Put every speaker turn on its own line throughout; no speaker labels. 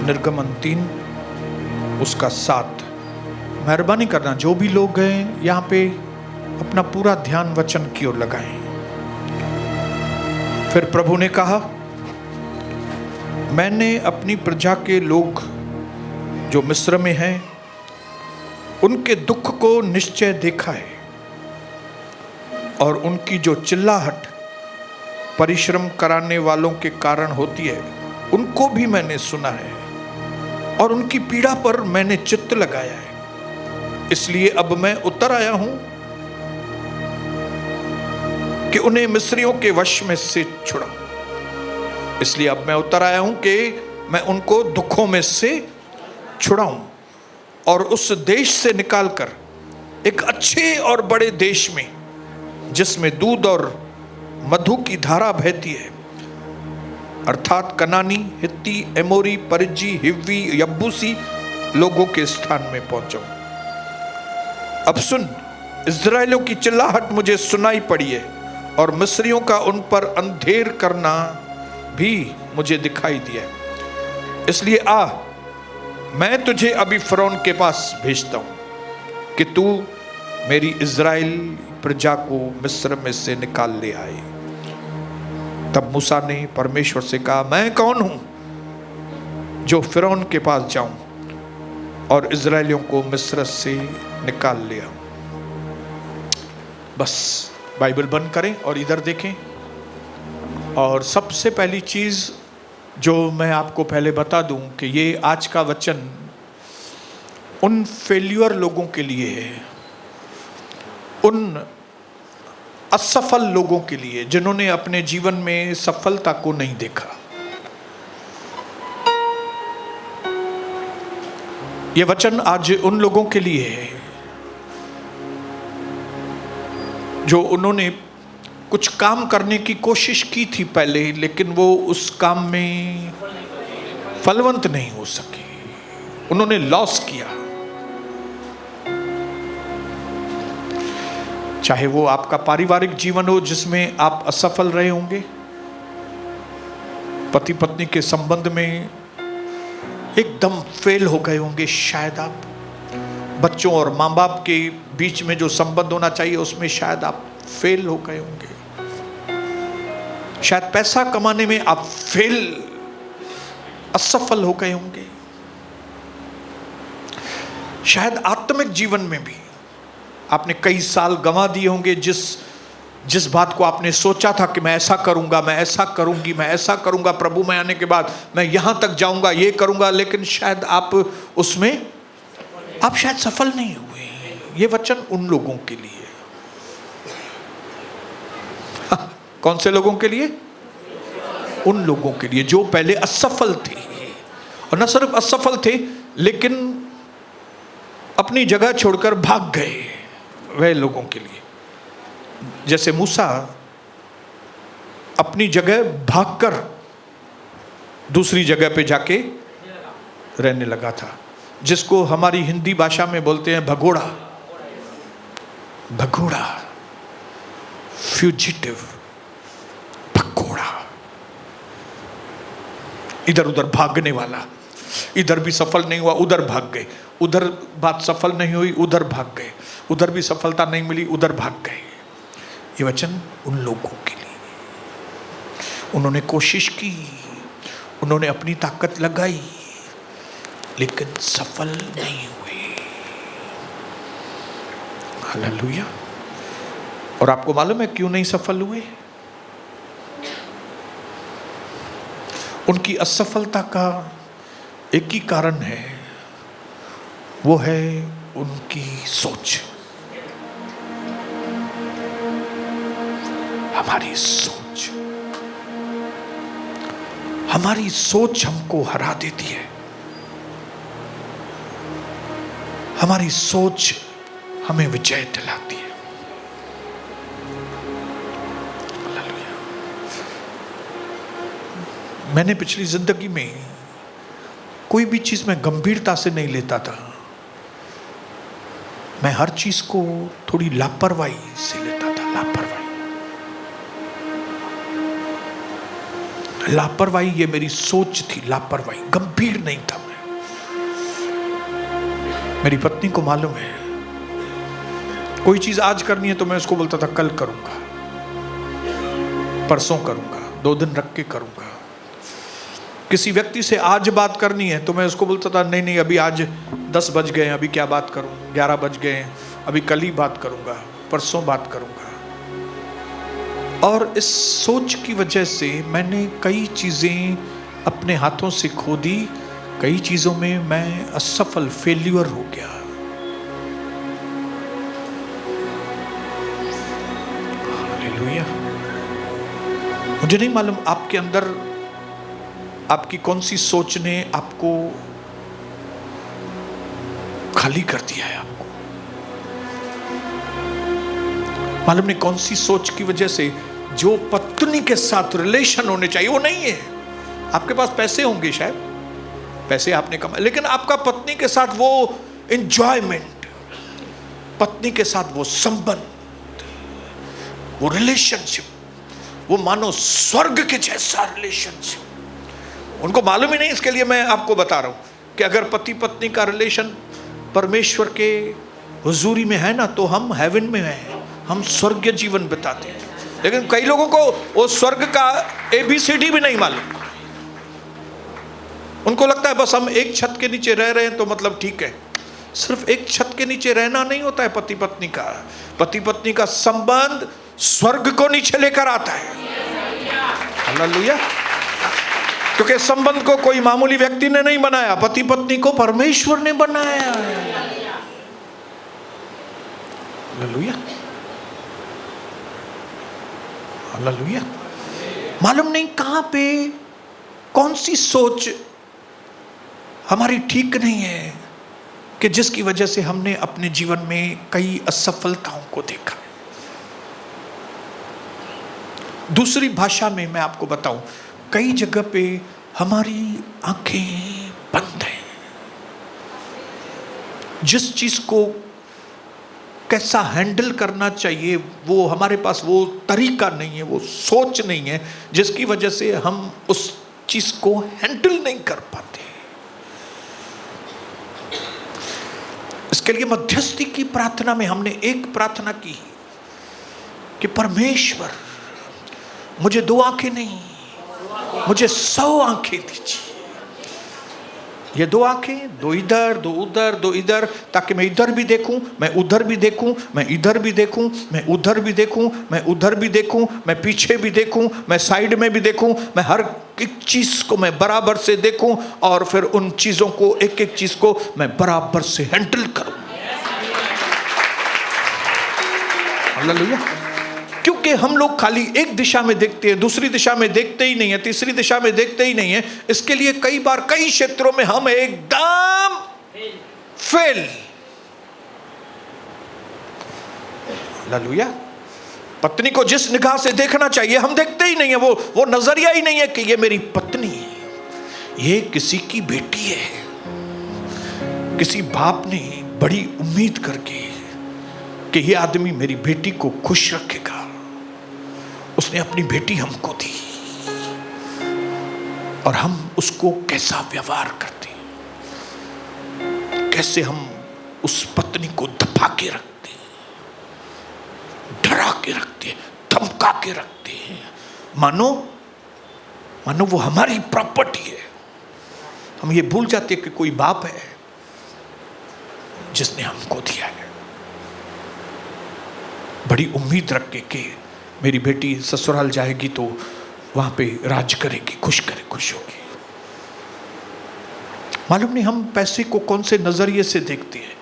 निर्गमन 3 उसका 7। मेहरबानी करना, जो भी लोग हैं यहाँ पे अपना पूरा ध्यान वचन की ओर लगाएं। फिर प्रभु ने कहा, मैंने अपनी प्रजा के लोग जो मिस्र में हैं उनके दुख को निश्चय देखा है, और उनकी जो चिल्लाहट परिश्रम कराने वालों के कारण होती है उनको भी मैंने सुना है, और उनकी पीड़ा पर मैंने चित्त लगाया है। इसलिए अब मैं उतर आया हूं कि उन्हें मिस्रियों के वश में से छुड़ाऊं। इसलिए अब मैं उतर आया हूं कि मैं उनको दुखों में से छुड़ाऊं और उस देश से निकालकर एक अच्छे और बड़े देश में, जिसमें दूध और मधु की धारा बहती है, अर्थात कनानी, हित्ती, एमोरी, परिज्जी, हिव्वी, यब्बूसी लोगों के स्थान में पहुंचाऊं। अब सुन, इस्राएलियों की चिल्लाहट मुझे सुनाई पड़ी है, और मिस्रियों का उन पर अंधेर करना भी मुझे दिखाई दिया है। इसलिए आ, मैं तुझे अभी फिरौन के पास भेजता हूं कि तू मेरी इस्राएल प्रजा को मिस्र में से निकाल ले आए। तब मूसा ने परमेश्वर से कहा, मैं कौन हूं जो फिरौन के पास जाऊं और इस्राएलियों को मिस्र से निकाल ले आऊं। बस बाइबल बंद करें और इधर देखें। और सबसे पहली चीज जो मैं आपको पहले बता दूं कि ये आज का वचन उन फेल्यूअर लोगों के लिए है, उन असफल लोगों के लिए जिन्होंने अपने जीवन में सफलता को नहीं देखा। यह वचन आज उन लोगों के लिए है जो उन्होंने कुछ काम करने की कोशिश की थी पहले, लेकिन वो उस काम में फलवंत नहीं हो सके, उन्होंने लॉस किया। चाहे वो आपका पारिवारिक जीवन हो जिसमें आप असफल रहे होंगे, पति पत्नी के संबंध में एकदम फेल हो गए होंगे, शायद आप बच्चों और माँ बाप के बीच में जो संबंध होना चाहिए उसमें शायद आप फेल हो गए होंगे, शायद पैसा कमाने में आप असफल हो गए होंगे, शायद आत्मिक जीवन में भी आपने कई साल गंवा दिए होंगे। जिस बात को आपने सोचा था कि मैं ऐसा करूंगा, मैं ऐसा करूंगी, मैं ऐसा करूंगा, प्रभु में आने के बाद मैं यहां तक जाऊंगा, ये करूंगा, लेकिन शायद आप उसमें शायद सफल नहीं हुए। ये वचन उन लोगों के लिए, कौन से लोगों के लिए? उन लोगों के लिए जो पहले असफल थे, और न सिर्फ असफल थे लेकिन अपनी जगह छोड़कर भाग गए, वह लोगों के लिए। जैसे मूसा अपनी जगह भागकर दूसरी जगह पे जाके रहने लगा था, जिसको हमारी हिंदी भाषा में बोलते हैं भगोड़ा, भगोड़ा, फ्यूजिटिव, भगोड़ा, इधर उधर भागने वाला। इधर भी सफल नहीं हुआ, उधर भाग गए, उधर बात सफल नहीं हुई, उधर भाग गए, उधर भी सफलता नहीं मिली, उधर भाग गए। ये वचन उन लोगों के लिए, उन्होंने कोशिश की, उन्होंने अपनी ताकत लगाई, लेकिन सफल नहीं हुए। हालेलुया। और आपको मालूम है क्यों नहीं सफल हुए? उनकी असफलता का एक ही कारण है, वो है उनकी सोच। हमारी सोच, हमारी सोच हमको हरा देती है। हमारी सोच हमें विजय दिलाती है। मैंने पिछली जिंदगी में कोई भी चीज में गंभीरता से नहीं लेता था, मैं हर चीज को थोड़ी लापरवाही से लेता था, लापरवाही। लापरवाही, ये मेरी सोच थी, लापरवाही, गंभीर नहीं था मैं। मेरी पत्नी को मालूम है, कोई चीज आज करनी है तो मैं उसको बोलता था कल करूंगा, परसों करूंगा, 2 दिन रख के करूंगा। किसी व्यक्ति से आज बात करनी है तो मैं उसको बोलता था नहीं नहीं, अभी आज 10 बज गए, अभी क्या बात करूं, 11 बज गए, अभी कल ही बात करूंगा, परसों बात करूंगा। और इस सोच की वजह से मैंने कई चीजें अपने हाथों से खो दी, कई चीजों में मैं असफल, फेल्यूर हो गया। हालेलुया। मुझे नहीं मालूम आपके अंदर आपकी कौन सी सोच ने आपको खाली कर दिया है। आपको मालूम नहीं कौन सी सोच की वजह से जो पत्नी के साथ रिलेशन होने चाहिए वो नहीं है। आपके पास पैसे होंगे, शायद पैसे आपने कमाए, लेकिन आपका पत्नी के साथ वो एंजॉयमेंट, पत्नी के साथ वो संबंध, वो रिलेशनशिप, वो मानो स्वर्ग के जैसा रिलेशनशिप उनको मालूम ही नहीं। इसके लिए मैं आपको बता रहा हूं कि अगर पति पत्नी का रिलेशन परमेश्वर के हुजूरी में है ना, तो हम हेवन में हैं, हम स्वर्गीय जीवन बिताते हैं। लेकिन कई लोगों को वो स्वर्ग का ABCD भी नहीं मालूम। उनको लगता है बस हम एक छत के नीचे रह रहे हैं तो मतलब ठीक है। सिर्फ एक छत के नीचे रहना नहीं होता है पति पत्नी का। पति पत्नी का संबंध स्वर्ग को नीचे लेकर आता है। हालेलुया। क्योंकि संबंध को कोई मामूली व्यक्ति ने नहीं बनाया, पति पत्नी को परमेश्वर ने बनाया। Hallelujah, hallelujah. मालूम नहीं कहां पे कौन सी सोच हमारी ठीक नहीं है कि जिसकी वजह से हमने अपने जीवन में कई असफलताओं को देखा। दूसरी भाषा में मैं आपको बताऊं, कई जगह पे हमारी आंखें बंद हैं। जिस चीज को कैसा हैंडल करना चाहिए वो हमारे पास वो तरीका नहीं है, वो सोच नहीं है, जिसकी वजह से हम उस चीज को हैंडल नहीं कर पाते। इसके लिए मध्यस्थी की प्रार्थना में हमने एक प्रार्थना की कि परमेश्वर मुझे 2 आंखें नहीं, मुझे 100 आंखें दीजिए। ये 2 आंखें, 2 इधर 2 उधर 2 इधर, ताकि मैं इधर भी देखूं, मैं उधर भी देखूं, मैं इधर भी देखूं, मैं उधर भी देखूं, मैं उधर भी देखूं, मैं पीछे भी देखूं, मैं साइड में भी देखूं, मैं हर एक चीज को मैं बराबर से देखूं और फिर उन चीजों को, एक एक चीज को मैं बराबर से हैंडल करूं। हालेलुया। क्योंकि हम लोग खाली एक दिशा में देखते हैं, दूसरी दिशा में देखते ही नहीं है, तीसरी दिशा में देखते ही नहीं है। इसके लिए कई बार कई क्षेत्रों में हम एकदम फेल। हालेलुया। पत्नी को जिस निगाह से देखना चाहिए हम देखते ही नहीं है। वो नजरिया ही नहीं है कि ये मेरी पत्नी है, ये किसी की बेटी है। किसी बाप ने बड़ी उम्मीद करके कि ये आदमी मेरी बेटी को खुश रखेगा, उसने अपनी बेटी हमको दी और हम उसको कैसा व्यवहार करते हैं, कैसे हम उस पत्नी को दबा के रखते हैं, डरा के रखते हैं, धमका के रखते हैं, मानो वो हमारी प्रॉपर्टी है। हम ये भूल जाते हैं कि कोई बाप है जिसने हमको दिया है। बड़ी उम्मीद रख के कि मेरी बेटी ससुराल जाएगी तो वहां पे राज करेगी, खुश होगी। मालूम नहीं हम पैसे को कौन से नजरिए से देखते हैं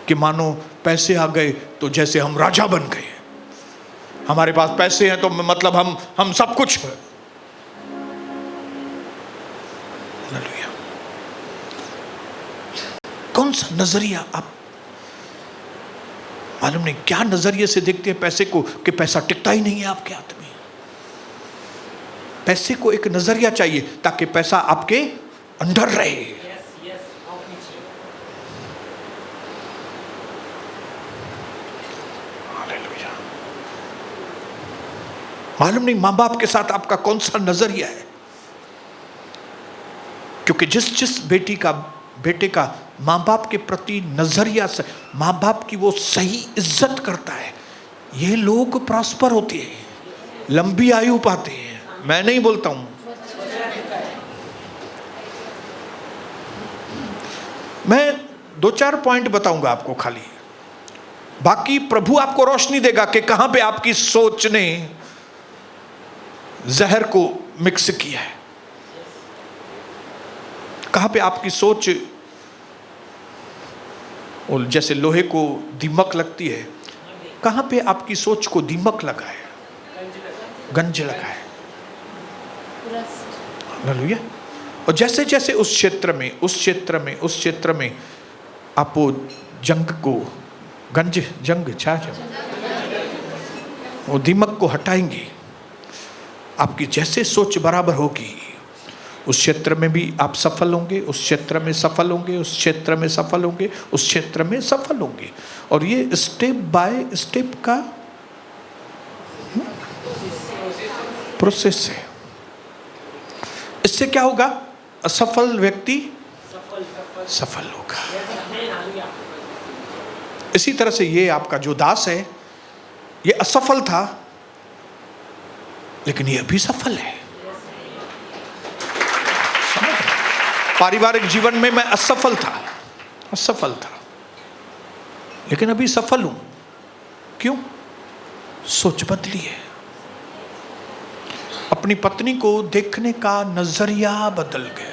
कि मानो पैसे आ गए तो जैसे हम राजा बन गए, हमारे पास पैसे हैं तो मतलब हम सब कुछ है। हालेलुया। कौन सा नजरिया आप मालूम नहीं क्या नजरिए से देखते हैं पैसे को कि पैसा टिकता ही नहीं है आपके हाथ में। पैसे को एक नजरिया चाहिए ताकि पैसा आपके अंदर रहे। हालेलुया। मालूम नहीं माँ बाप के साथ आपका कौन सा नजरिया है, क्योंकि जिस बेटे का माँ बाप के प्रति नजरिया से, माँ बाप की वो सही इज्जत करता है, ये लोग प्रॉस्पर होते हैं, लंबी आयु पाते हैं। मैं नहीं बोलता हूं, मैं 2-4 पॉइंट बताऊंगा आपको खाली, बाकी प्रभु आपको रोशनी देगा कि कहां पे आपकी सोच ने जहर को मिक्स किया है, कहां पे आपकी सोच और जैसे लोहे को दीमक लगती है, कहां पे आपकी सोच को दीमक लगा है, गंज लगा है। हालेलुया। और जैसे जैसे उस क्षेत्र में आप वो जंग को वो दीमक को हटाएंगे, आपकी जैसे सोच बराबर होगी, उस क्षेत्र में भी आप सफल होंगे, उस क्षेत्र में सफल होंगे, उस क्षेत्र में सफल होंगे, उस क्षेत्र में सफल होंगे। और ये स्टेप बाय स्टेप का प्रोसेस है। इससे क्या होगा? असफल व्यक्ति सफल होगा। इसी तरह से ये आपका जो दास है, ये असफल था लेकिन ये अभी सफल है। पारिवारिक जीवन में मैं असफल था लेकिन अभी सफल हूं। क्यों? सोच बदली है। अपनी पत्नी को देखने का नजरिया बदल गया।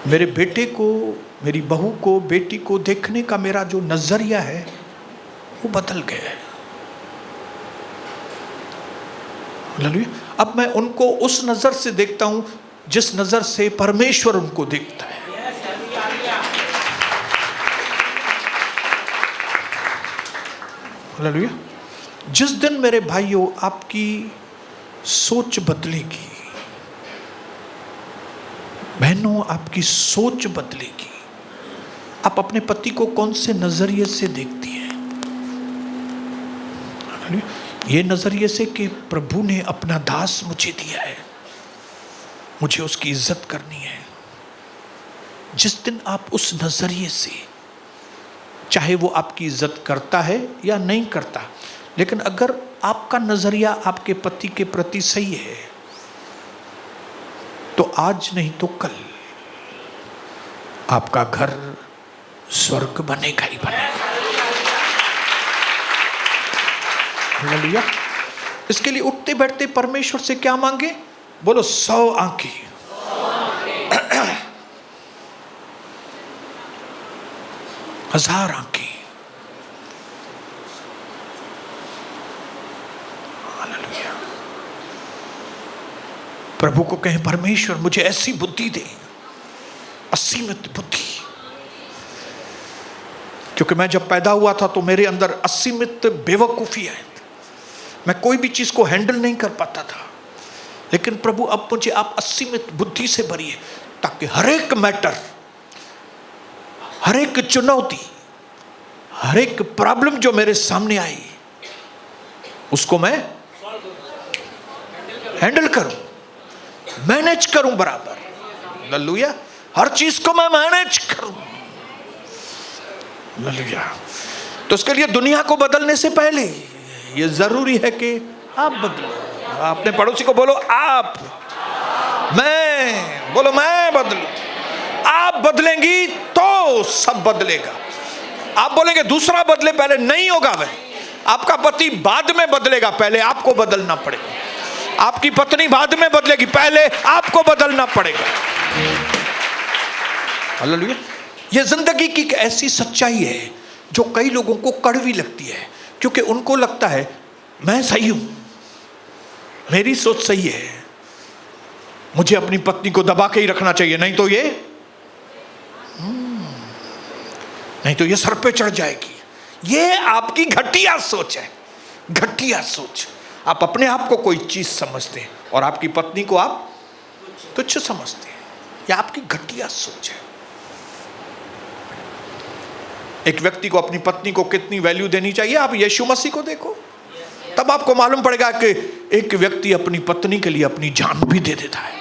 मेरे बेटे को, मेरी बहू को, बेटी को देखने का मेरा जो नजरिया है वो बदल गया है। अब मैं उनको उस नजर से देखता हूं जिस नजर से परमेश्वर उनको देखता है। हालेलुया। जिस दिन मेरे भाइयों आपकी सोच बदलेगी, बहनों आपकी सोच बदलेगी, आप अपने पति को कौन से नजरिए से देखती हैं? ये नजरिए से कि प्रभु ने अपना दास मुझे दिया है, मुझे उसकी इज्जत करनी है। जिस दिन आप उस नजरिए से, चाहे वो आपकी इज्जत करता है या नहीं करता, लेकिन अगर आपका नजरिया आपके पति के प्रति सही है, तो आज नहीं तो कल आपका घर स्वर्ग बनेगा ही बनेगा। हालेलुया। इसके लिए उठते बैठते परमेश्वर से क्या मांगे? बोलो 100 आंखें। 1000 आंखें। हालेलुया। प्रभु को कहें, परमेश्वर मुझे ऐसी बुद्धि दे, असीमित बुद्धि। क्योंकि मैं जब पैदा हुआ था तो मेरे अंदर असीमित बेवकूफी है, मैं कोई भी चीज को हैंडल नहीं कर पाता था। लेकिन प्रभु अब मुझे आप असीमित बुद्धि से भरिए, ताकि हर एक मैटर, हर एक चुनौती, हर एक प्रॉब्लम जो मेरे सामने आई, उसको मैं हैंडल करूं, मैनेज करूं बराबर। हालेलुया। हर चीज को मैं मैनेज करूं। हालेलुया। तो इसके लिए दुनिया को बदलने से पहले ये जरूरी है कि आप बदलो। अपने पड़ोसी को बोलो आप, मैं, बोलो मैं बदलूं। आप बदलेंगी तो सब बदलेगा। आप बोलेंगे दूसरा बदले, पहले नहीं होगा। वह आपका पति बाद में बदलेगा, पहले आपको बदलना पड़ेगा। आपकी पत्नी बाद में बदलेगी, पहले आपको बदलना पड़ेगा। हालेलुया। यह जिंदगी की एक ऐसी सच्चाई है जो कई लोगों को कड़वी लगती है, क्योंकि उनको लगता है मैं सही हूं, मेरी सोच सही है, मुझे अपनी पत्नी को दबा के ही रखना चाहिए, नहीं तो ये सर पे चढ़ जाएगी। ये आपकी घटिया सोच है, घटिया सोच। आप अपने आप को कोई चीज समझते हैं और आपकी पत्नी को आप तुच्छ समझते हैं। यह आपकी घटिया सोच है। एक व्यक्ति को अपनी पत्नी को कितनी वैल्यू देनी चाहिए, आप यीशु मसीह को देखो, तब आपको मालूम पड़ेगा कि एक व्यक्ति अपनी पत्नी के लिए अपनी जान भी दे देता है,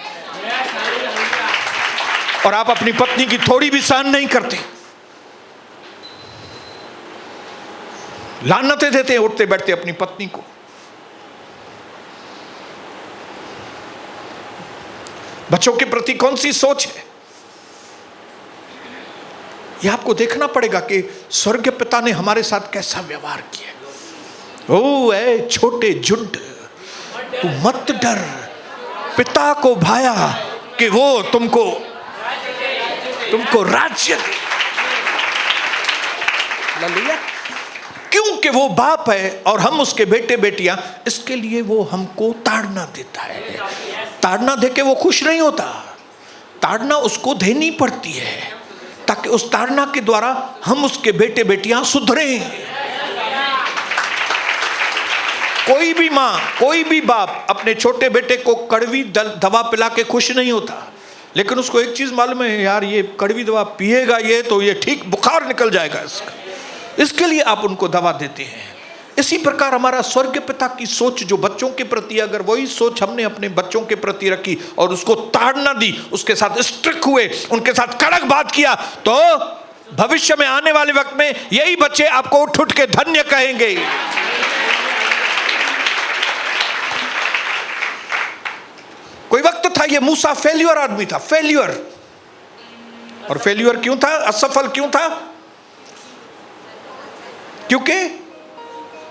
और आप अपनी पत्नी की थोड़ी भी सहन नहीं करते, लानतें देते हैं उठते बैठते अपनी पत्नी को। बच्चों के प्रति कौन सी सोच है, यह आपको देखना पड़ेगा कि स्वर्गीय पिता ने हमारे साथ कैसा व्यवहार किया। ओ ऐ छोटे झुंड, तू मत डर, पिता को भाया कि वो तुमको राज्य दे। हालेलुया। क्योंकि वो बाप है और हम उसके बेटे बेटियां, इसके लिए वो हमको ताड़ना देता है। ताड़ना देके वो खुश नहीं होता, ताड़ना उसको देनी पड़ती है ताकि उस ताड़ना के द्वारा हम उसके बेटे बेटियां सुधरें। कोई भी माँ, कोई भी बाप अपने छोटे बेटे को कड़वी दवा पिला के खुश नहीं होता, लेकिन उसको एक चीज मालूम है, यार ये कड़वी दवा पिएगा ये तो ये ठीक बुखार निकल जाएगा इसका, इसके लिए आप उनको दवा देते हैं। इसी प्रकार हमारा स्वर्गीय पिता की सोच जो बच्चों के प्रति, अगर वही सोच हमने अपने बच्चों के प्रति रखी और उसको ताड़ना दी, उसके साथ स्ट्रिक्ट हुए, उनके साथ कड़क बात किया, तो भविष्य में आने वाले वक्त में यही बच्चे आपको उठ उठ के धन्य कहेंगे। कोई वक्त था ये मूसा फेल्यूर आदमी था, फेल्यूर। और फेल्यूर क्यों था, असफल क्यों था? क्योंकि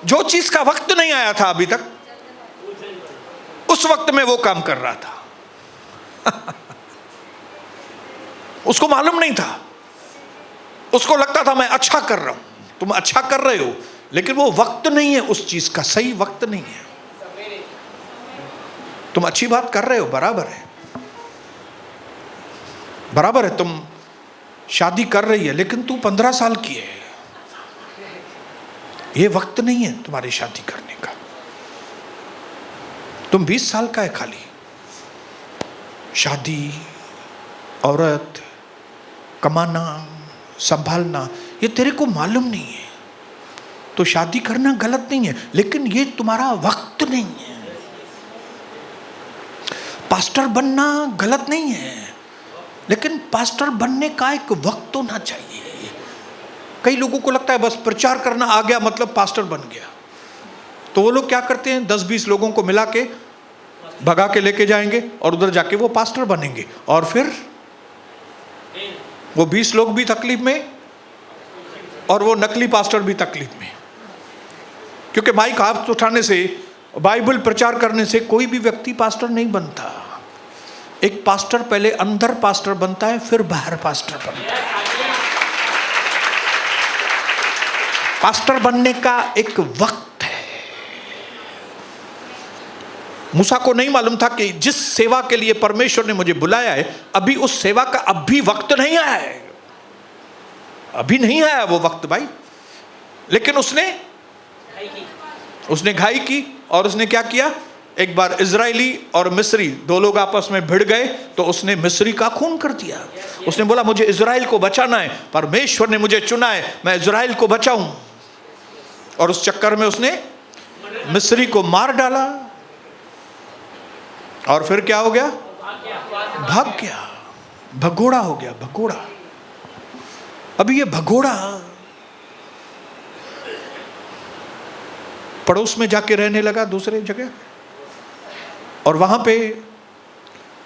जो चीज का वक्त नहीं आया था अभी तक, उस वक्त में वो काम कर रहा था। उसको मालूम नहीं था, उसको लगता था मैं अच्छा कर रहा हूं। तुम अच्छा कर रहे हो, लेकिन वो वक्त नहीं है उस चीज का, सही वक्त नहीं है। तुम अच्छी बात कर रहे हो, बराबर है, बराबर है, तुम शादी कर रही है, लेकिन तू 15 साल की है, ये वक्त नहीं है तुम्हारी शादी करने का। तुम 20 साल का है खाली। शादी, औरत, कमाना, संभालना, ये तेरे को मालूम नहीं है, तो शादी करना गलत नहीं है, लेकिन ये तुम्हारा वक्त नहीं है। पास्टर बनना गलत नहीं है, लेकिन पास्टर बनने का एक वक्त होना चाहिए। कई लोगों को लगता है बस प्रचार करना आ गया मतलब पास्टर बन गया, तो वो लोग क्या करते हैं, 10-20 लोगों को मिला के भगा के लेके जाएंगे और उधर जाके वो पास्टर बनेंगे, और फिर वो 20 लोग भी तकलीफ में और वो नकली पास्टर भी तकलीफ में। क्योंकि माइक हाथ उठाने से, बाइबल प्रचार करने से कोई भी व्यक्ति पास्टर नहीं बनता। एक पास्टर पहले अंदर पास्टर बनता है, फिर बाहर पास्टर बनता है। पास्टर बनने का एक वक्त है। मूसा को नहीं मालूम था कि जिस सेवा के लिए परमेश्वर ने मुझे बुलाया है, अभी उस सेवा का अब भी वक्त नहीं आया है, अभी नहीं आया वो वक्त भाई। लेकिन उसने घाई की, और उसने क्या किया, एक बार इजरायली और मिस्री दो लोग आपस में भिड़ गए, तो उसने मिस्री का खून कर दिया। उसने बोला मुझे इजराइल को बचाना है, परमेश्वर ने मुझे चुना है, मैं इजराइल को बचाऊं, और उस चक्कर में उसने मिस्री को मार डाला। और फिर क्या हो गया, भाग गया, भगोड़ा हो गया, भगोड़ा। अभी ये भगोड़ा पड़ोस में जाके रहने लगा दूसरे जगह, और वहां पे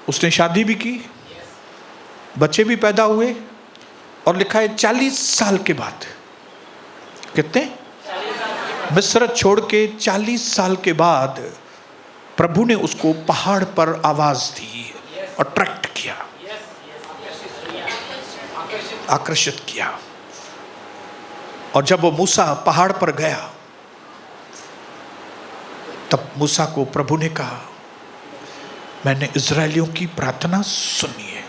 उसने शादी भी की, बच्चे भी पैदा हुए, और लिखा है 40 साल के बाद, कितने, मिस्र छोड़ के 40 साल के बाद प्रभु ने उसको पहाड़ पर आवाज दी, अट्रैक्ट किया, आकर्षित किया। और जब वो मूसा पहाड़ पर गया, तब मूसा को प्रभु ने कहा, मैंने इजरायलियों की प्रार्थना सुनी है,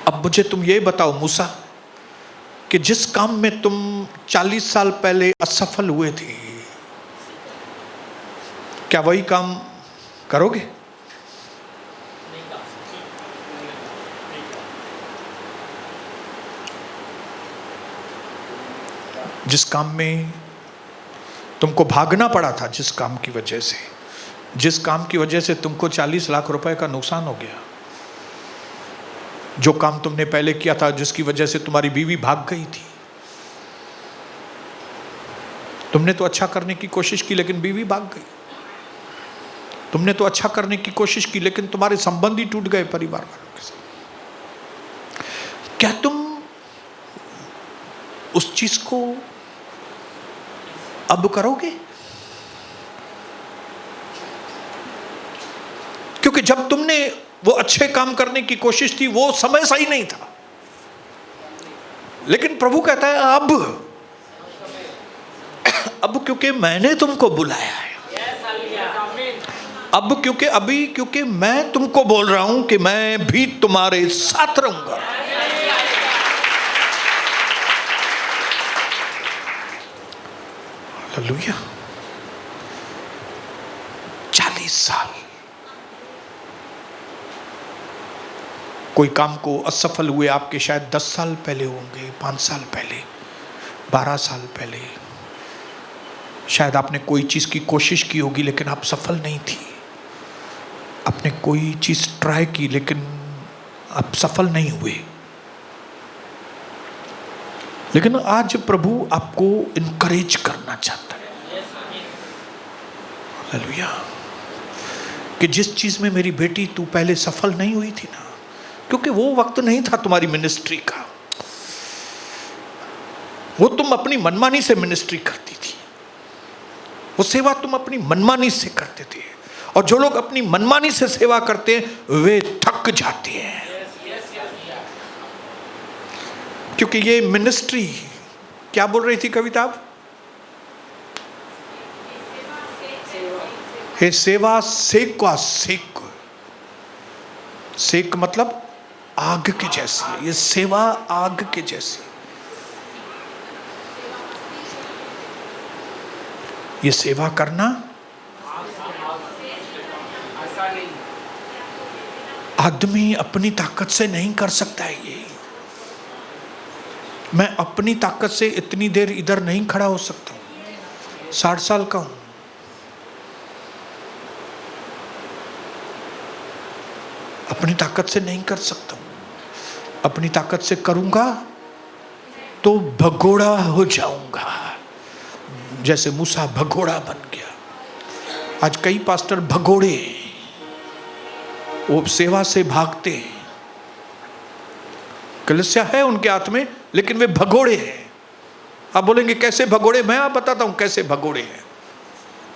अब मुझे तुम ये बताओ मूसा कि जिस काम में तुम 40 साल पहले असफल हुए थे, क्या वही काम करोगे? जिस काम में तुमको भागना पड़ा था जिस काम की वजह से, जिस काम की वजह से तुमको 40 लाख रुपए का नुकसान हो गया, जो काम तुमने पहले किया था जिसकी वजह से तुम्हारी बीवी भाग गई थी। तुमने तो अच्छा करने की कोशिश की लेकिन बीवी भाग गई। तुमने तो अच्छा करने की कोशिश की लेकिन तुम्हारे संबंध ही टूट गए परिवार वालों के साथ। क्या तुम उस चीज को अब करोगे? क्योंकि जब तुमने वो अच्छे काम करने की कोशिश थी वो समय सही नहीं था। लेकिन प्रभु कहता है अब क्योंकि मैंने तुमको बुलाया है, अब क्योंकि मैं तुमको बोल रहा हूं कि मैं भी तुम्हारे साथ रहूंगा। हालेलुया। 40 साल कोई काम को असफल हुए आपके शायद 10 साल पहले होंगे, 5 साल पहले, 12 साल पहले। शायद आपने कोई चीज की कोशिश की होगी लेकिन आप सफल नहीं थी। आपने कोई चीज ट्राई की लेकिन आप सफल नहीं हुए। लेकिन आज प्रभु आपको इनकरेज करना चाहता है, हालेलुया, कि जिस चीज में मेरी बेटी तू पहले सफल नहीं हुई थी ना, क्योंकि वो वक्त नहीं था तुम्हारी मिनिस्ट्री का, वो तुम अपनी मनमानी से मिनिस्ट्री करती थी, वो सेवा तुम अपनी मनमानी से करते थे। और जो लोग अपनी मनमानी से सेवा करते हैं वे थक जाते हैं, क्योंकि ये मिनिस्ट्री क्या बोल रही थी कविता? हे सेवा सेक सेक, सेक मतलब आग के जैसी है। ये सेवा आग के जैसी, ये सेवा करना आदमी अपनी ताकत से नहीं कर सकता है। ये मैं अपनी ताकत से इतनी देर इधर नहीं खड़ा हो सकता हूं, 60 साल का हूं। अपनी ताकत से नहीं कर सकता हूं। अपनी ताकत से करूंगा तो भगोड़ा हो जाऊंगा, जैसे मूसा भगोड़ा बन गया। आज कई पास्टर भगोड़े, वो सेवा से भागते हैं। कलीसिया है उनके हाथ में लेकिन वे भगोड़े हैं। आप बोलेंगे कैसे भगोड़े? मैं आप बताता हूं कैसे भगोड़े हैं।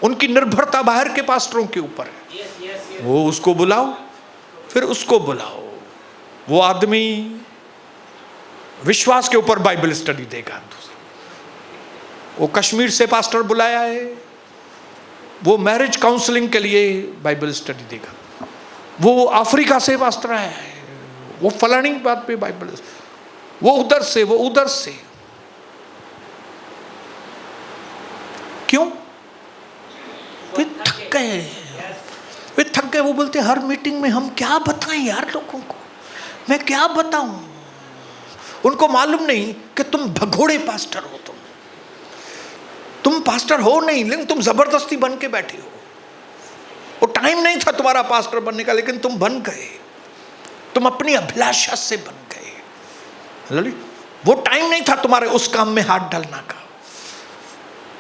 उनकी निर्भरता बाहर के पास्टरों के ऊपर है। वो उसको बुलाओ, फिर उसको बुलाओ। वो आदमी विश्वास के ऊपर बाइबल स्टडी देगा। वो कश्मीर से पास्टर बुलाया है, वो मैरिज काउंसलिंग के लिए बाइबल स्टडी देगा। वो अफ्रीका से पास्टर आया है, वो फलानी बात पे बाइबल, वो उधर से, वो उधर से। क्यों? वे थक गए, वे थक गए। वो बोलते हर मीटिंग में हम क्या बताएं यार लोगों को, मैं क्या बताऊं। उनको मालूम नहीं कि तुम भगोड़े पास्टर हो। तुम पास्टर हो नहीं, लेकिन तुम जबरदस्ती बन के बैठे हो। वो टाइम नहीं था तुम्हारा पास्टर बनने का, लेकिन तुम बन गए। तुम अपनी अभिलाषा से बन गए। वो टाइम नहीं था तुम्हारे उस काम में हाथ डालना का।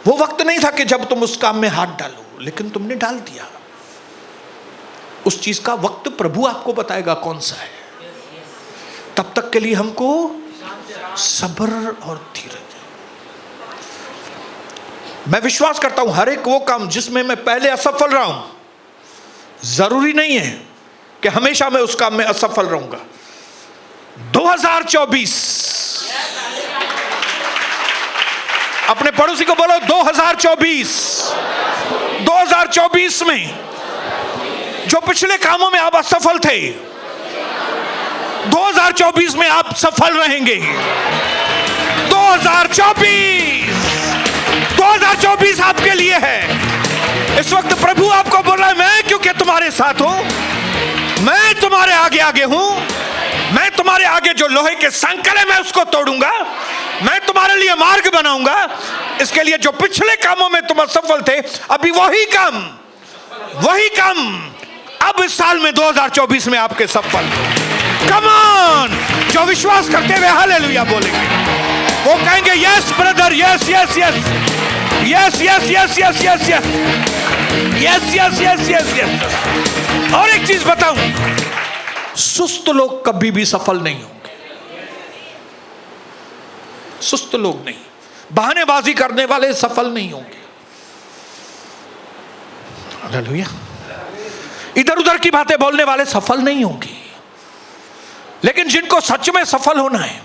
वो वक्त नहीं था कि जब तुम उस काम में हाथ डालो, लेकिन तुमने डाल दिया। उस चीज का वक्त प्रभु आपको बताएगा कौन सा है। तब तक के लिए हमको सब्र और धीरज। मैं विश्वास करता हूं हर एक वो काम जिसमें मैं पहले असफल रहा हूं, जरूरी नहीं है कि हमेशा मैं उस काम में असफल रहूंगा। 2024, अपने पड़ोसी को बोलो 2024 में जो पिछले कामों में आप असफल थे, 2024 में आप सफल रहेंगे। 2024 आपके लिए है। इस वक्त प्रभु आपको बोल रहा है, मैं क्योंकि तुम्हारे साथ हूं, मैं तुम्हारे आगे आगे हूं, मैं तुम्हारे आगे जो लोहे के संकल है मैं उसको तोड़ूंगा, मैं तुम्हारे लिए मार्ग बनाऊंगा। इसके लिए जो पिछले कामों में तुम असफल थे, अभी वही काम अब इस साल में 2024 में आपके सफल। कम ऑन, जो विश्वास करते हुए हालेलुया बोलेंगे वो कहेंगे yes brother, yes yes yes yes yes yes yes yes yes yes yes yes yes yes. और एक चीज बताऊं, सुस्त लोग कभी भी सफल नहीं होंगे। सुस्त लोग नहीं, बहानेबाजी करने वाले सफल नहीं होंगे। हालेलुया। इधर उधर की बातें बोलने वाले सफल नहीं होंगे। लेकिन जिनको सच में सफल होना है,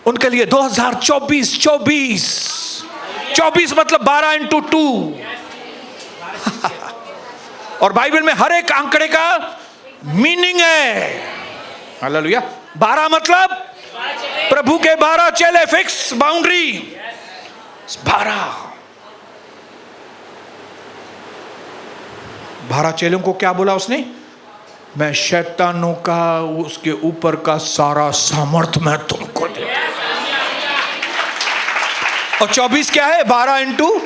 उनके लिए 2024 मतलब 12x2 और बाइबल में हर एक आंकड़े का मीनिंग है। हालेलुया। 12 मतलब प्रभु के 12 चेले, फिक्स बाउंड्री 12 चेलों को क्या बोला उसने? मैं शैतानों का, उसके ऊपर का सारा सामर्थ मैं तुमको दे। और 24 क्या है? 12x2।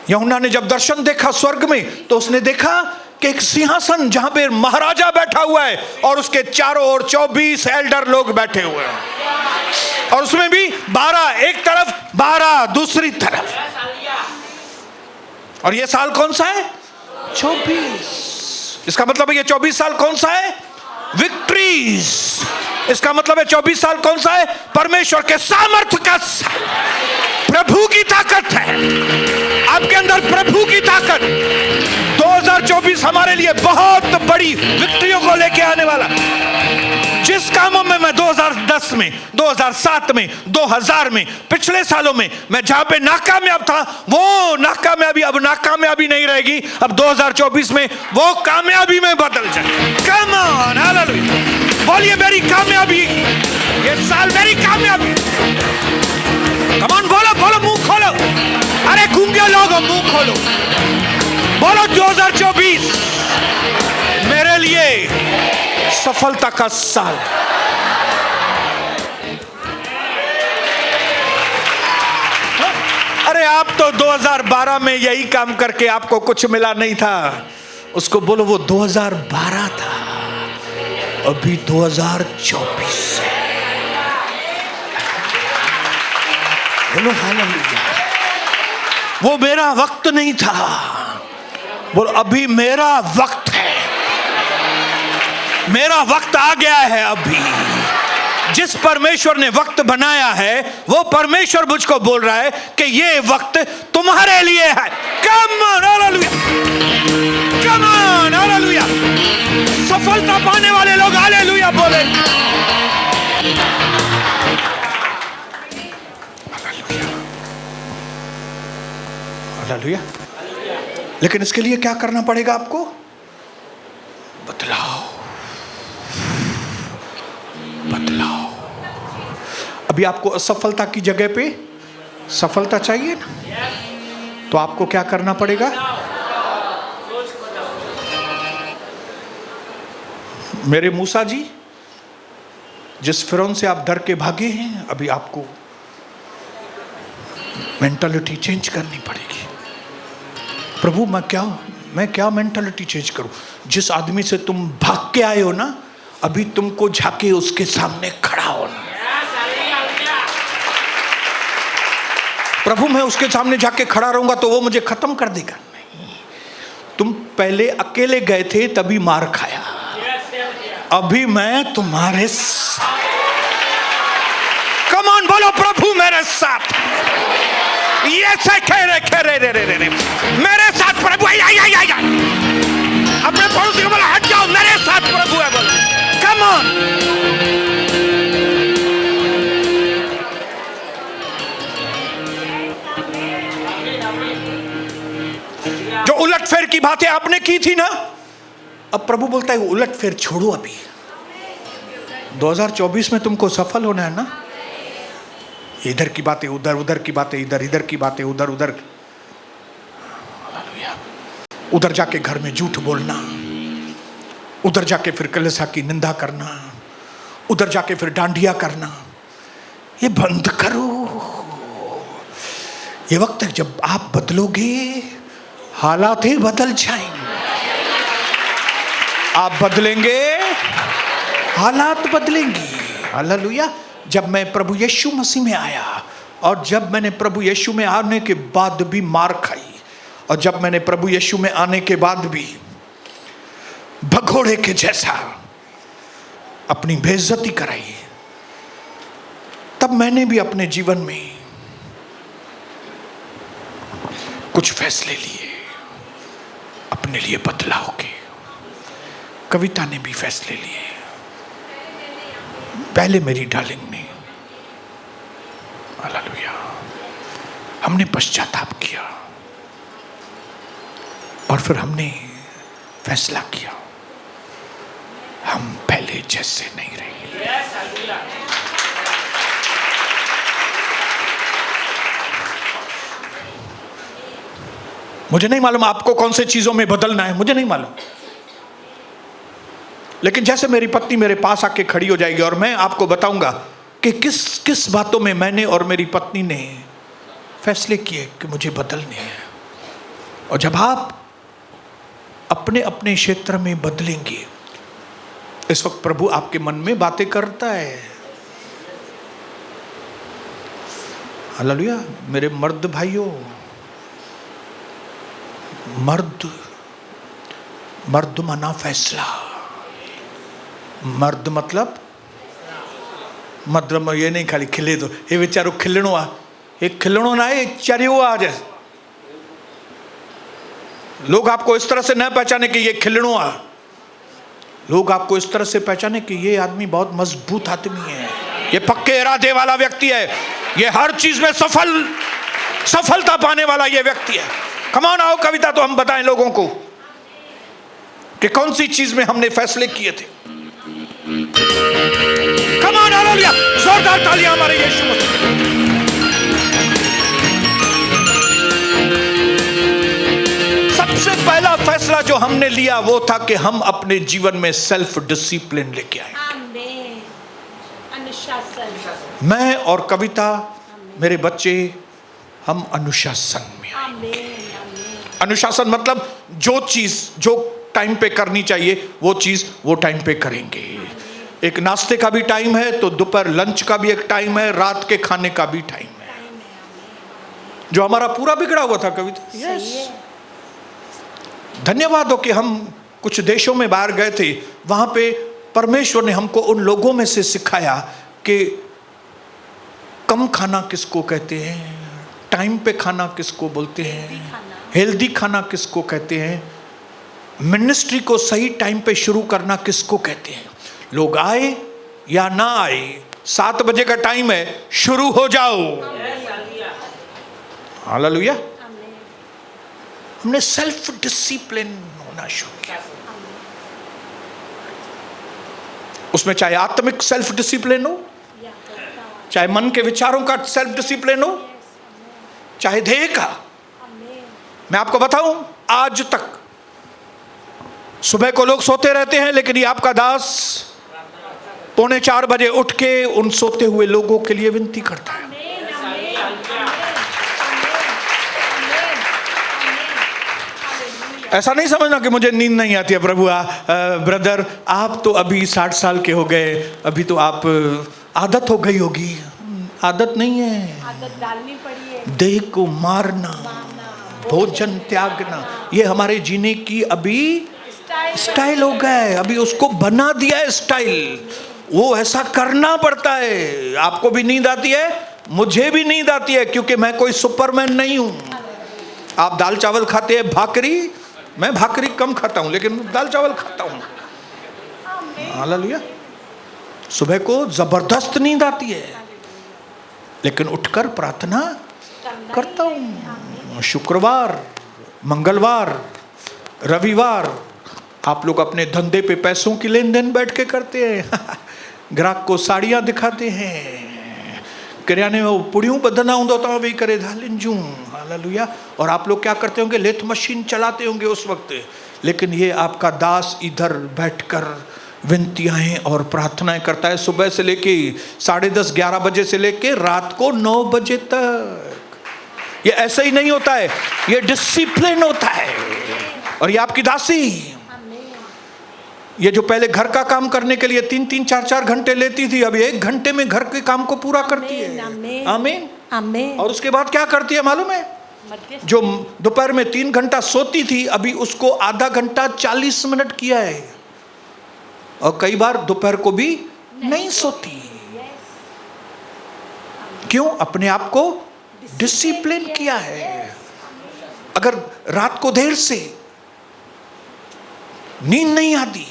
यूहन्ना ने जब दर्शन देखा स्वर्ग में, तो उसने देखा कि एक सिंहासन जहां पे महाराजा बैठा हुआ है और उसके चारों ओर 24 एल्डर लोग बैठे हुए हैं, और उसमें भी 12 एक तरफ, 12 दूसरी तरफ। और ये साल कौन सा है? 24। इसका मतलब है ये 24 साल कौन सा है? विक्ट्रीज। इसका मतलब है 24 साल कौन सा है? परमेश्वर के सामर्थ्य का साल। प्रभु की ताकत है आपके अंदर, प्रभु की ताकत। 2024 हमारे लिए बहुत बड़ी विक्ट्रियों को लेके आने वाला। जिस कामों में मैं 2010 में, 2007 में, 2000 में, पिछले सालों में मैं जहां पे नाकामयाब था, वो नाकामयाबी अब नाकामयाबी नहीं रहेगी। अब 2024 में वो कामयाबी में बदल जाए। Come on, hallelujah. बोलिए मेरी कामयाबी, ये साल मेरी कामयाबी। कम ऑन, बोलो बोलो, मुंह खोलो। अरे गूंगे लोग मुंह खोलो, बोलो 2024 मेरे लिए सफलता का साल। अरे आप तो 2012 में यही काम करके आपको कुछ मिला नहीं था, उसको बोलो वो 2012 था, अभी 2024 है। बोलो हालेलुया। वो मेरा वक्त नहीं था, बोलो अभी मेरा वक्त है। मेरा वक्त आ गया है। अभी जिस परमेश्वर ने वक्त बनाया है, वो परमेश्वर मुझको बोल रहा है कि ये वक्त तुम्हारे लिए है। Come on, hallelujah, come on, hallelujah. सफलता पाने वाले लोग हालेलुया बोले। हालेलुया। लेकिन इसके लिए क्या करना पड़ेगा आपको? बदलाव। अभी आपको असफलता की जगह पे सफलता चाहिए ना, तो आपको क्या करना पड़ेगा? मेरे मूसा जी, जिस फिरौन से आप डर के भागे हैं, अभी आपको मेंटालिटी चेंज करनी पड़ेगी। प्रभु मैं क्या मेंटालिटी चेंज करूं? जिस आदमी से तुम भाग के आए हो ना, अभी तुमको जाके उसके सामने खड़ा होना। प्रभु मैं उसके सामने जाके खड़ा रहूंगा तो वो मुझे खत्म कर देगा। नहीं, तुम पहले अकेले गए थे तभी मार खाया, अभी मैं तुम्हारे साथ। कम ऑन, बोलो प्रभु मेरे साथ। ये से रे मेरे साथ प्रभु। अपने पड़ोसी को बोला हट जाओ, मेरे साथ प्रभु है। बोलो कम ऑन। जो उलटफेर की बातें आपने की थी ना, अब प्रभु बोलता है उलटफेर छोड़ो। अभी 2024 में तुमको सफल होना है ना, इधर की बातें उधर, उधर की बातें इधर, इधर की बातें उधर, उधर उधर जाके घर में झूठ बोलना, उधर जाके फिर कलीसिया की निंदा करना, उधर जाके फिर डांडिया करना, ये बंद करो। ये वक्त है जब आप बदलोगे, हालात ही बदल जाएंगे। आप बदलेंगे, हालात बदलेंगी। हालेलुया। जब मैं प्रभु यीशु मसीह में आया, और जब मैंने प्रभु यीशु में आने के बाद भी मार खाई, और जब मैंने प्रभु यीशु में आने के बाद भी भगोड़े के जैसा अपनी बेइज्जती कराई, तब मैंने भी अपने जीवन में कुछ फैसले लिए अपने लिए बदलाव के। कविता ने भी फैसले लिए, पहले मेरी डार्लिंग ने। हालेलुया। हमने पश्चाताप किया और फिर हमने फैसला किया, हम पहले जैसे नहीं रहेंगे। मुझे नहीं मालूम आपको कौन से चीजों में बदलना है, मुझे नहीं मालूम, लेकिन जैसे मेरी पत्नी मेरे पास आके खड़ी हो जाएगी और मैं आपको बताऊंगा कि किस किस बातों में मैंने और मेरी पत्नी ने फैसले किए कि मुझे बदलने हैं। और जब आप अपने अपने क्षेत्र में बदलेंगे, इस वक्त प्रभु आपके मन में बातें करता है। हालेलुया। मेरे मर्द भाइयों, मर्द माना फैसला। मर्द मतलब ये नहीं खाली खिले दो, ये बेचारो खिलणो आ, ये खिलणो ना है, चरियो आ जाए। लोग आपको इस तरह से न पहचाने कि ये खिलणो आ, लोग आपको इस तरह से पहचाने कि ये आदमी बहुत मजबूत आदमी है, ये पक्के इरादे वाला व्यक्ति है, ये हर चीज में सफलता पाने वाला ये व्यक्ति है। कमान आओ कविता, तो हम बताएं लोगों को कि कौन सी चीज में हमने फैसले किए थे। कमान, हालेलुया। जोरदार तालियां हमारे यीशु मसीह। सबसे पहला फैसला जो हमने लिया वो था कि हम अपने जीवन में सेल्फ डिसिप्लिन लेके आए। अनुशासन। मैं और कविता, मेरे बच्चे, हम अनुशासन में आएंगे। अनुशासन मतलब जो चीज जो टाइम पे करनी चाहिए वो चीज वो टाइम पे करेंगे। एक नाश्ते का भी टाइम है, तो दोपहर लंच का भी एक टाइम है, रात के खाने का भी टाइम है। जो हमारा पूरा बिगड़ा हुआ था कविता। यस, धन्यवाद हो कि हम कुछ देशों में बाहर गए थे, वहां पे परमेश्वर ने हमको उन लोगों में से सिखाया कि कम खाना किसको कहते हैं, टाइम पे खाना किसको बोलते हैं, हेल्दी खाना किसको कहते हैं, मिनिस्ट्री को सही टाइम पे शुरू करना किसको कहते हैं। लोग आए या ना आए, 7 बजे का टाइम है, शुरू हो जाओ। हालेलुया। हमने सेल्फ डिसिप्लिन होना शुरू किया। उसमें चाहे आत्मिक सेल्फ डिसिप्लिन हो, चाहे मन के विचारों का सेल्फ डिसिप्लिन हो, चाहे ध्येय का। मैं आपको बताऊं, आज तक सुबह को लोग सोते रहते हैं, लेकिन ये आपका दास 3:45 बजे उठ के उन सोते हुए लोगों के लिए विनती करता है। ऐसा नहीं समझना कि मुझे नींद नहीं आती है। प्रभु ब्रदर आप तो अभी 60 साल के हो गए, अभी तो आप आदत हो गई होगी। आदत नहीं है, आदत डालनी पड़ी है। देह को मारना, भोजन त्यागना, ये हमारे जीने की अभी स्टाइल हो गया है। अभी उसको बना दिया है स्टाइल, वो ऐसा करना पड़ता है। आपको भी नींद आती है, मुझे भी नींद आती है, क्योंकि मैं कोई सुपरमैन नहीं हूं। आप दाल चावल खाते हैं, भाकरी, मैं भाकरी कम खाता हूं, लेकिन दाल चावल खाता हूं। हालेलुया। सुबह को जबरदस्त नींद आती है, लेकिन उठकर प्रार्थना करता हूं। शुक्रवार, मंगलवार, रविवार आप लोग अपने धंधे पे पैसों की लेन देन बैठ के करते हैं। ग्राहक को साड़ियां दिखाते हैं, किराने में वो पुड़ियों बदना होंगे तो भी करे धालिंजू। हालेलुया। और आप लोग क्या करते होंगे, लेथ मशीन चलाते होंगे उस वक्त, लेकिन ये आपका दास इधर बैठकर विनतियाँ और प्रार्थनाएं करता है, सुबह से लेके 10:30 11 बजे से लेके रात को 9 बजे तक। ये ऐसा ही नहीं होता है, ये डिसिप्लिन होता है। और ये आपकी दासी, ये जो पहले घर का काम करने के लिए 3-3 4-4 घंटे लेती थी, अब 1 घंटे में घर के काम को पूरा करती है। आमीन आमीन। और उसके बाद क्या करती है मालूम है? जो दोपहर में 3 घंटा सोती थी, अभी उसको आधा घंटा 40 मिनट किया है। और कई बार दोपहर को भी नहीं सोती। क्यों? अपने आप को डिसिप्लिन किया है। अगर रात को देर से नींद नहीं आती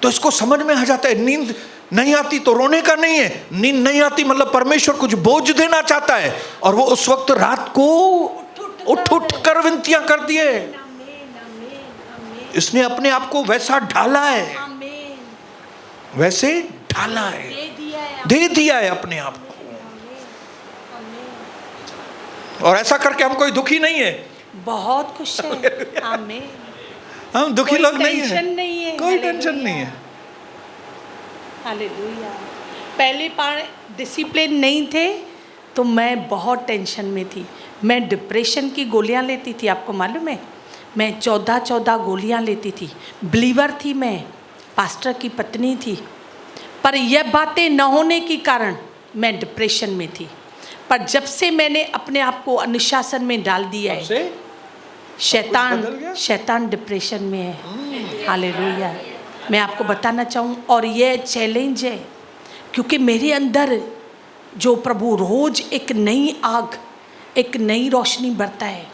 तो इसको समझ में आ जाता है, नींद नहीं आती तो रोने का नहीं है, नींद नहीं आती मतलब परमेश्वर कुछ बोझ देना चाहता है, और वो उस वक्त रात को उठ कर विनतियां कर दिए। इसने अपने आप को वैसा ढाला है, वैसे ढाला है, दे दिया है अपने आप को। और ऐसा करके हम कोई दुखी नहीं है,
बहुत खुश है। आमीन।
हम दुखी लोग नहीं
है,
कोई टेंशन नहीं है।
हालेलुया। पहले पार डिसिप्लिन नहीं थे तो मैं बहुत टेंशन में थी। मैं डिप्रेशन की गोलियां लेती थी, आपको मालूम है? मैं 14 गोलियां लेती थी। बिलीवर थी मैं, पास्टर की पत्नी थी, पर यह बातें न होने के कारण मैं डिप्रेशन में थी। पर जब से मैंने अपने आप को अनुशासन में डाल दिया है, शैतान डिप्रेशन में है। हालेलुया। मैं आपको बताना चाहूँ, और ये चैलेंज है, क्योंकि मेरे अंदर जो प्रभु रोज एक नई आग, एक नई रोशनी भरता है,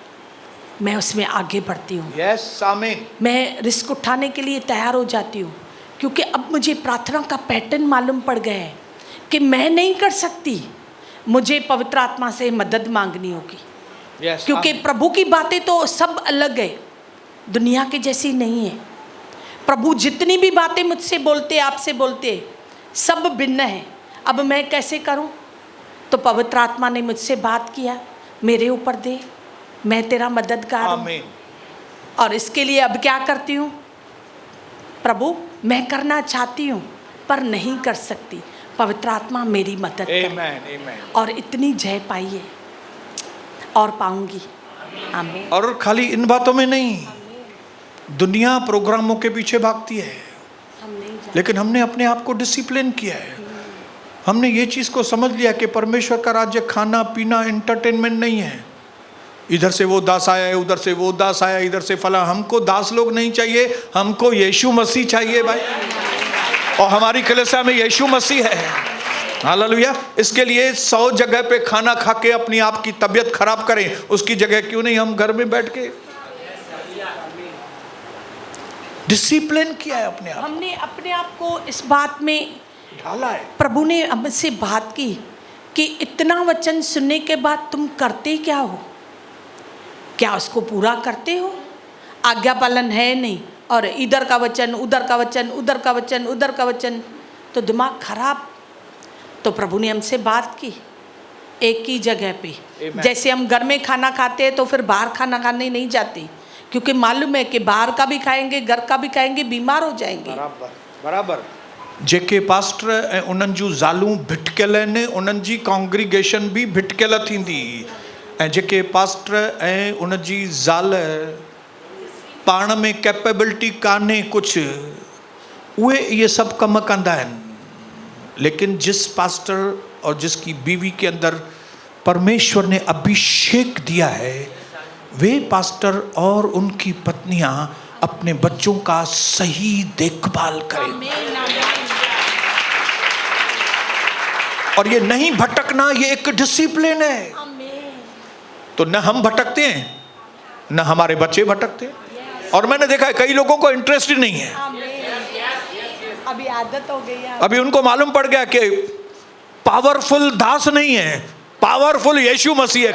मैं उसमें आगे बढ़ती हूँ।
यस आमीन।
मैं रिस्क उठाने के लिए तैयार हो जाती हूँ, क्योंकि अब मुझे प्रार्थना का पैटर्न मालूम पड़ गया है कि मैं नहीं कर सकती, मुझे पवित्र आत्मा से मदद मांगनी होगी। क्योंकि प्रभु की बातें तो सब अलग है, दुनिया के जैसी नहीं है। प्रभु जितनी भी बातें मुझसे बोलते, आपसे बोलते, सब भिन्न है। अब मैं कैसे करूं? तो पवित्र आत्मा ने मुझसे बात किया, मेरे ऊपर दे, मैं तेरा मददगार हूं। और इसके लिए अब क्या करती हूँ? प्रभु मैं करना चाहती हूँ पर नहीं कर सकती, पवित्र आत्मा मेरी मदद करे। और इतनी जय पाई है और पाऊंगी। आमीन।
और खाली इन बातों में नहीं, दुनिया प्रोग्रामों के पीछे भागती है, लेकिन हमने अपने आप को डिसिप्लिन किया है। हमने ये चीज़ को समझ लिया कि परमेश्वर का राज्य खाना पीना एंटरटेनमेंट नहीं है। इधर से वो दास आया है, उधर से वो दास आया, इधर से फला। हमको दास लोग नहीं चाहिए, हमको यीशु मसीह चाहिए भाई। और हमारी कलीसिया में यीशु मसीह है। हालेलुया। इसके लिए 100 जगह पे खाना खा के अपनी आप की तबीयत खराब करें, उसकी जगह क्यों नहीं हम घर में बैठ के डिसिप्लिन किया है अपने आप।
हमने अपने आप को इस बात में
ढाला है।
प्रभु ने हमसे बात की कि इतना वचन सुनने के बाद तुम करते क्या हो? क्या उसको पूरा करते हो? आज्ञा पालन है नहीं, और इधर का वचन, उधर का वचन, उधर का वचन, उधर का वचन, तो दिमाग खराब। तो प्रभु ने हमसे बात की एक ही जगह पे। जैसे हम घर में खाना खाते हैं तो फिर बाहर खाना खाने नहीं जाते, क्योंकि मालूम है कि बाहर का भी खाएंगे, घर का भी खाएंगे, बीमार हो जाएंगे।
बराबर। जेके पास्टर ऐं उन्हनि जूं ज़ालूं भिटकियल आहिनि, उन्हनि जी कॉन्ग्रीगेशन भी भिटकियल थींदी। ऐं जेके पास्टर ऐं उन जी ज़ाल पाण में कैपेबिलिटी कान्हे कुछ, उहे ये सब कम कंदा आहिनि। लेकिन जिस पास्टर और जिसकी बीवी के अंदर परमेश्वर ने अभिषेक दिया है, वे पास्टर और उनकी पत्नियां अपने बच्चों का सही देखभाल करें। और ये नहीं भटकना, ये एक डिसिप्लिन है। तो न हम भटकते हैं, न हमारे बच्चे भटकते हैं। और मैंने देखा है कई लोगों को इंटरेस्ट ही नहीं है,
अभी आदत हो गई है।
अभी उनको मालूम पड़ गया कि पावरफुल दास नहीं है, पावरफुल यीशु मसीह है।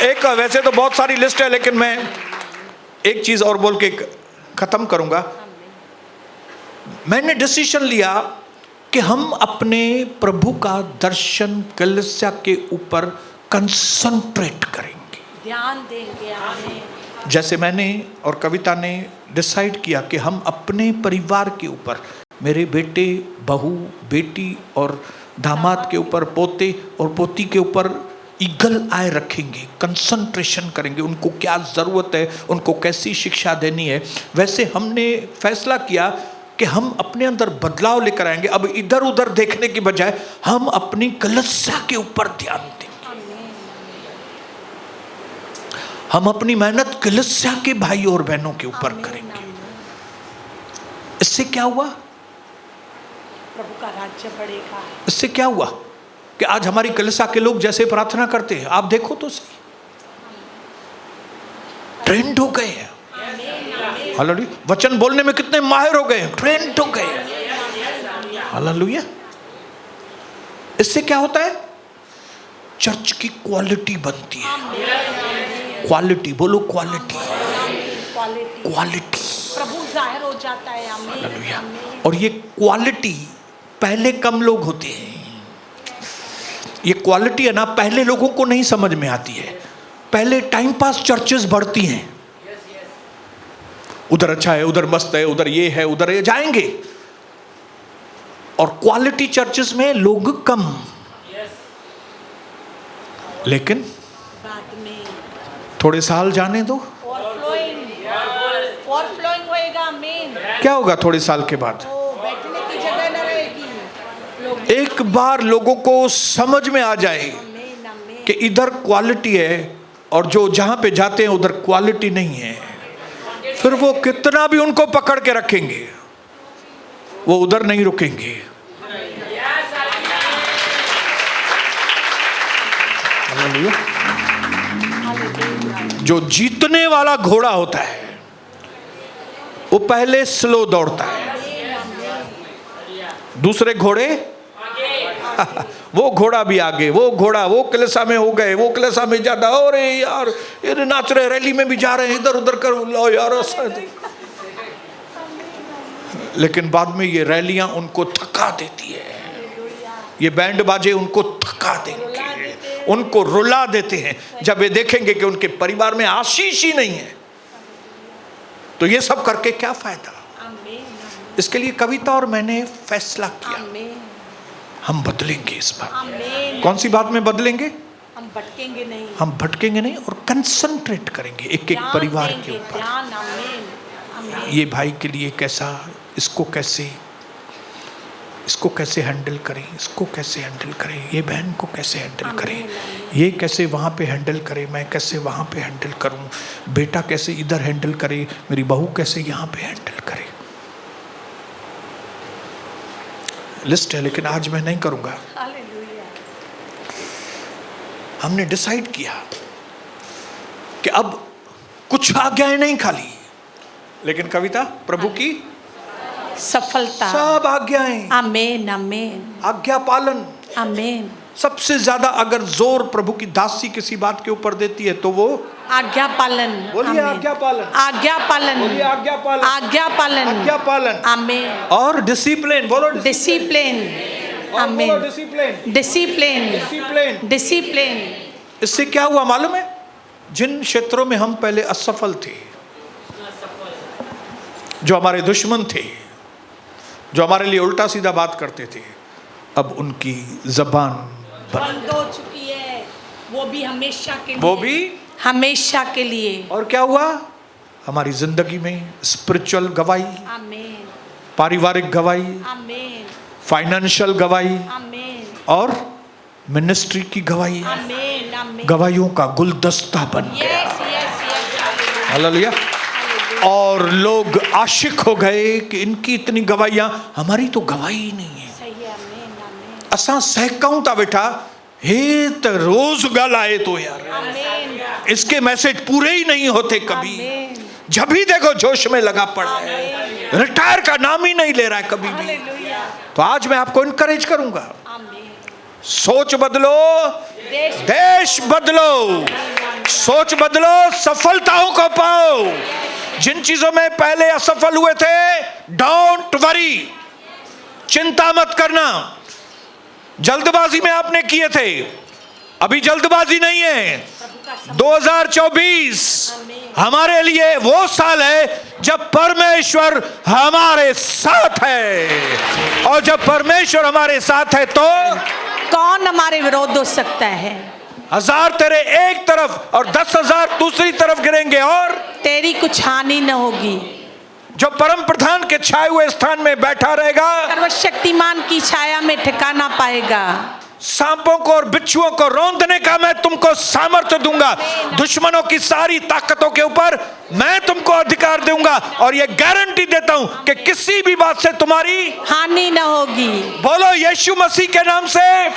एक वैसे तो बहुत सारी लिस्ट है, लेकिन मैं एक चीज और बोल के खत्म करूंगा। मैंने डिसीजन लिया कि हम अपने प्रभु का दर्शन कलीसिया के ऊपर कंसंट्रेट करेंगे,
ध्यान देंगे।
जैसे मैंने और कविता ने डिसाइड किया कि हम अपने परिवार के ऊपर, मेरे बेटे, बहू, बेटी और दामाद के ऊपर, पोते और पोती के ऊपर ईगल आय रखेंगे, कंसंट्रेशन करेंगे, उनको क्या ज़रूरत है, उनको कैसी शिक्षा देनी है। वैसे हमने फैसला किया कि हम अपने अंदर बदलाव लेकर आएंगे। अब इधर उधर देखने की बजाय हम अपनी कलीसिया के ऊपर ध्यान देंगे। हम अपनी मेहनत कलीसिया के भाई और बहनों के ऊपर करेंगे। इससे क्या हुआ?
प्रभु का राज्य बढ़ेगा।
इससे क्या हुआ कि आज हमारी कलीसिया के लोग जैसे प्रार्थना करते हैं, आप देखो तो सही, ट्रेंड हो गए हैं। हालेलुया। वचन बोलने में कितने माहिर हो गए हैं, ट्रेंड हो गए हैं। हालेलुया। इससे क्या होता है? चर्च की क्वालिटी बनती है। क्वालिटी बोलो, क्वालिटी, क्वालिटी
प्रभु जाहिर हो जाता है।
हालेलुया। और ये क्वालिटी पहले कम लोग होते हैं। ये क्वालिटी है ना, पहले लोगों को नहीं समझ में आती है। पहले टाइम पास चर्चेस बढ़ती हैं, उधर अच्छा है, उधर मस्त है, उधर ये है, उधर ये, जाएंगे। और क्वालिटी चर्चेस में लोग कम, लेकिन
बाद में
थोड़े साल जाने दो,
ओवरफ्लोइंग होएगा। आमीन।
क्या होगा थोड़े साल के बाद?
बैठने की जगह न रहेगी।
एक बार लोगों को समझ में आ जाए कि इधर क्वालिटी है और जो जहां पे जाते हैं उधर क्वालिटी नहीं है, फिर वो कितना भी उनको पकड़ के रखेंगे, वो उधर नहीं रुकेंगे। जो जीतने वाला घोड़ा होता है वो पहले स्लो दौड़ता है, दूसरे घोड़े वो घोड़ा भी आगे, वो घोड़ा, वो कलीसिया में हो गए, वो कलीसिया में ज्यादा, अरे यार ये नाच रहे, रैली में भी जा रहे हैं, इधर उधर कर लो यार। लेकिन बाद में ये रैलियां उनको थका देती है, ये बैंड बाजे उनको थका देंगे, उनको रुला देते हैं। जब ये देखेंगे कि उनके परिवार में आशीष ही नहीं है, तो ये सब करके क्या फायदा? इसके लिए कविता और मैंने फैसला किया, हम बदलेंगे इस बात। कौन सी बात में बदलेंगे?
हम भटकेंगे नहीं,
हम भटकेंगे नहीं और कंसंट्रेट करेंगे एक एक परिवार के ऊपर। ये भाई के लिए कैसा, इसको कैसे हैंडल करें, इसको कैसे हैंडल करें, ये बहन को कैसे हैंडल करें, ये कैसे वहाँ पे हैंडल करे, मैं कैसे वहाँ पे हैंडल करूँ, बेटा कैसे इधर हैंडल करे, मेरी बहू कैसे यहाँ पे हैंडल करे। लिस्ट है, लेकिन आज मैं नहीं करूँगा। हमने डिसाइड किया कि अब कुछ आज्ञाएं नहीं खाली, लेकिन कविता प्रभु की
सफलता,
सब आज्ञाएं।
आमीन आमीन।
आज्ञा पालन,
आमीन।
सबसे ज्यादा अगर जोर प्रभु की दासी किसी बात के ऊपर देती है तो वो
आज्ञा पालन।
बोलिए आज्ञा पालन,
आज्ञा पालन,
बोलिए आज्ञा पालन,
आज्ञा पालन,
आज्ञा पालन।
आमीन।
और डिसिप्लिन, बोलो
डिसिप्लिन, आमीन।
Discipline,
discipline,
discipline,
discipline.
इससे क्या हुआ मालूम है? जिन क्षेत्रों में हम पहले असफल थे, जो हमारे दुश्मन थे, जो हमारे लिए उल्टा सीधा बात करते थे, अब उनकी जबान
बंद हो चुकी है, वो भी हमेशा के लिए,
वो भी
हमेशा के लिए।
और क्या हुआ? हमारी जिंदगी में स्पिरिचुअल गवाही,
आमीन,
पारिवारिक गवाही,
आमीन,
फाइनेंशियल गवाही
आमीन,
और मिनिस्ट्री की गवाही,
आमीन, आमीन।
गवाहियों का गुलदस्ता बन गया।
Yes yes yes.
हालेलुया। और लोग आशिक हो गए कि इनकी इतनी गवाहियां, हमारी तो गवाही नहीं है।
सही है। आमीन आमीन।
असा सहकाऊं था बेटा, हे तो रोज गल आए तो यार,
आमीन,
इसके मैसेज पूरे ही नहीं होते कभी।
आमीन।
जब भी देखो जोश में लगा पड़ा है, रिटायर का नाम ही नहीं ले रहा है कभी भी।
हालेलुया।
तो आज मैं आपको इनकरेज करूंगा,
आमीन।
सोच बदलो, देश बदलो, सोच बदलो, सफलताओं को पाओ। जिन चीजों में पहले असफल हुए थे, डोंट वरी, चिंता मत करना। जल्दबाजी में आपने किए थे, अभी जल्दबाजी नहीं है।
प्रभु का
2024 हमारे लिए वो साल है जब परमेश्वर हमारे साथ है, और जब परमेश्वर हमारे साथ है तो
कौन हमारे विरोध हो सकता है।
1000 तेरे एक तरफ और 10,000 दूसरी तरफ गिरेंगे और
तेरी कुछ हानि न होगी।
जो परम प्रधान के छाए हुए स्थान में बैठा रहेगा
सर्वशक्तिमान की छाया में ठिकाना पाएगा।
सांपों को और बिच्छुओं को रौंदने का मैं तुमको सामर्थ्य दूंगा, दुश्मनों की सारी ताकतों के ऊपर मैं तुमको अधिकार दूंगा, और ये गारंटी देता हूं कि किसी भी बात से तुम्हारी
हानि न होगी।
बोलो यीशु मसीह के नाम से,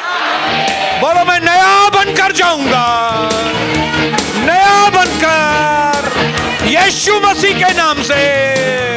बोलो मैं नया बनकर जाऊंगा, नया बनकर यीशु मसीह के नाम से।